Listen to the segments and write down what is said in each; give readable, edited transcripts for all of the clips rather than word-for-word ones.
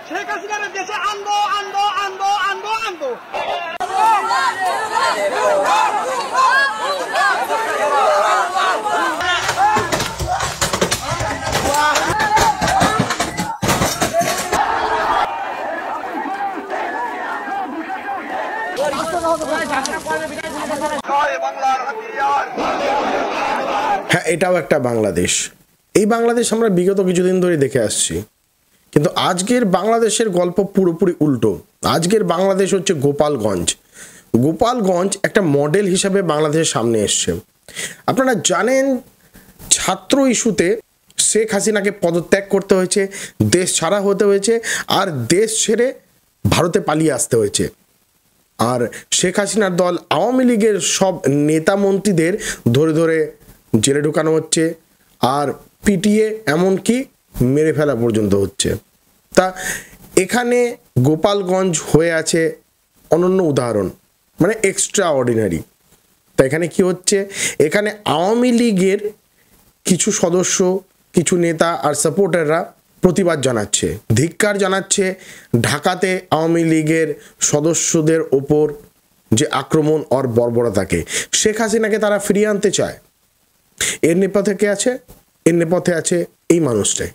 শেখ হাসিনার দেশে আনবো আনবো আনবো আনবো আনবো। হ্যাঁ, এটাও একটা বাংলাদেশ। এই বাংলাদেশ আমরা বিগত কিছুদিন ধরে দেখে আসছি, কিন্তু আজকের বাংলাদেশের গল্প পুরোপুরি উল্টো। আজকের বাংলাদেশ হচ্ছে গোপালগঞ্জ। গোপালগঞ্জ একটা মডেল হিসাবে বাংলাদেশের সামনে এসছে। আপনারা জানেন, ছাত্র ইস্যুতে শেখ হাসিনাকে পদত্যাগ করতে হয়েছে, দেশ ছাড়া হতে হয়েছে, আর দেশ ছেড়ে ভারতে পালিয়ে আসতে হয়েছে। আর শেখ হাসিনার দল আওয়ামী লীগের সব নেতা মন্ত্রীদের ধরে ধরে জেলে ঢোকানো হচ্ছে, আর পিটিয়ে এমনকি মেরে ফেলা পর্যন্ত হচ্ছে। তা এখানে গোপালগঞ্জ হয়ে আছে অনন্য উদাহরণ, মানে এক্সট্রা অর্ডিনারি। তা এখানে কি হচ্ছে, এখানে আওয়ামী লীগের কিছু সদস্য, কিছু নেতা আর সাপোর্টাররা প্রতিবাদ জানাচ্ছে, ধিক্কার জানাচ্ছে ঢাকাতে আওয়ামী লীগের সদস্যদের ওপর যে আক্রমণ আর বর্বরতাকে। শেখ হাসিনাকে তারা ফিরিয়ে আনতে চায়। এর নেপথ্যে কে আছে? এর নেপথ্যে আছে এই মানুষটাই।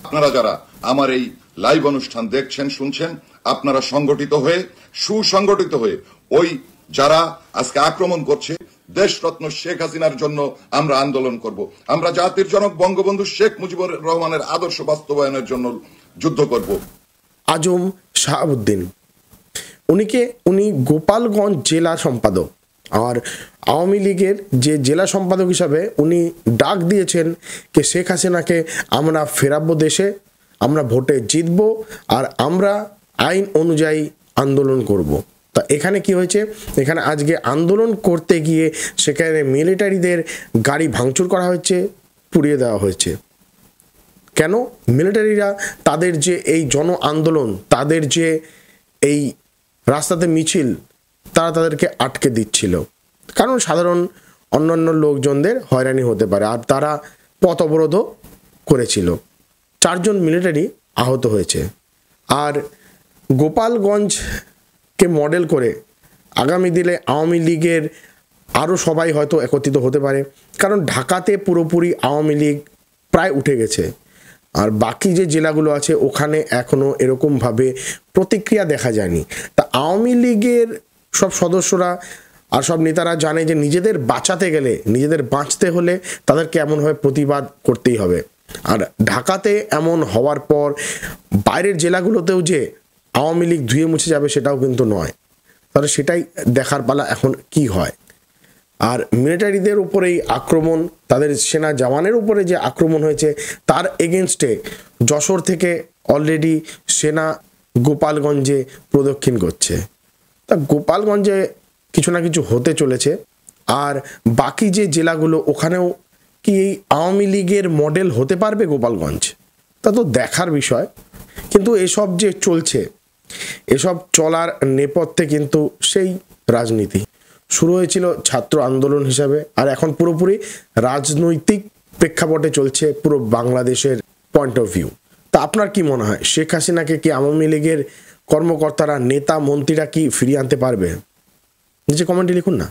আপনারা যারা আমার এই লাইভ অনুষ্ঠান দেখছেন, শুনছেন, আপনারা সংগঠিত হয়ে, সুসংগঠিত হয়ে ওই যারা আজকে আক্রমণ করছে দেশরত্ন শেখ হাসিনার জন্য আমরা আন্দোলন করব। আমরা জাতির জনক বঙ্গবন্ধু শেখ মুজিবুর রহমানের আদর্শ বাস্তবায়নের জন্য যুদ্ধ করব। আজম শাহাবুদ্দিন, উনি গোপালগঞ্জ জেলা সম্পাদক, আর আওয়ামী লীগের যে জেলা সম্পাদক হিসাবে উনি ডাক দিয়েছেন যে শেখ হাসিনাকে আমরা ফেরাবো দেশে, আমরা ভোটে জিতবো, আর আমরা আইন অনুযায়ী আন্দোলন করব। তা এখানে কি হয়েছে, এখানে আজকে আন্দোলন করতে গিয়ে সেখানে মিলিটারিদের গাড়ি ভাঙচুর করা হয়েছে, পুড়িয়ে দেওয়া হয়েছে। কেন? মিলিটারিরা তাদের যে এই জন আন্দোলন, তাদের যে এই রাস্তাতে মিছিল, তারা তাদেরকে আটকে দিচ্ছিল, কারণ সাধারণ অন্যান্য লোকজনদের হয়রানি হতে পারে, আর তারা পথ অবরোধও করেছিল। 4 জন মিলিটারি আহত হয়েছে। আর গোপালগঞ্জকে মডেল করে আগামী দিনে আওয়ামী লীগের আরও সবাই হয়তো একত্রিত হতে পারে, কারণ ঢাকাতে পুরোপুরি আওয়ামী লীগ প্রায় উঠে গেছে, আর বাকি যে জেলাগুলো আছে ওখানে এখনও এরকমভাবে প্রতিক্রিয়া দেখা যায়নি। তা আওয়ামী লীগের সব সদস্যরা আর সব নেতারা জানে যে নিজেদের বাঁচাতে গেলে, নিজেদের বাঁচতে হলে তাদেরকে এমনভাবে প্রতিবাদ করতেই হবে। আর ঢাকাতে এমন হওয়ার পর বাইরের জেলাগুলোতেও যে আওয়ামী লীগ ধুয়ে মুছে যাবে সেটাও কিন্তু নয়। তাহলে সেটাই দেখার পালা এখন কি হয়। আর মিলিটারিদের উপরেই আক্রমণ, তাদের সেনা জওয়ানের উপরে যে আক্রমণ হয়েছে তার এগেনস্টে যশোর থেকে অলরেডি সেনা গোপালগঞ্জে প্রদক্ষিণ করছে। তা গোপালগঞ্জে কিছু না কিছু হতে চলেছে। আর বাকি যে জেলাগুলো, ওখানেও কি এই আওয়ামী লীগের মডেল হতে পারবে গোপালগঞ্জ? তা তো দেখার বিষয়। কিন্তু এসব যে চলছে, এসব চলার নেপথ্যে কিন্তু সেই রাজনীতি শুরু হয়েছিল ছাত্র আন্দোলন হিসাবে, আর এখন পুরোপুরি রাজনৈতিক প্রেক্ষাপটে চলছে পুরো বাংলাদেশের পয়েন্ট অফ ভিউ। তা আপনার কি মনে হয়, শেখ হাসিনাকে কি আওয়ামী লীগের কর্মকর্তারা, নেতা মন্ত্রীরা কি ফিরিয়ে আনতে পারবে? নিচে কমেন্টে লিখুন না।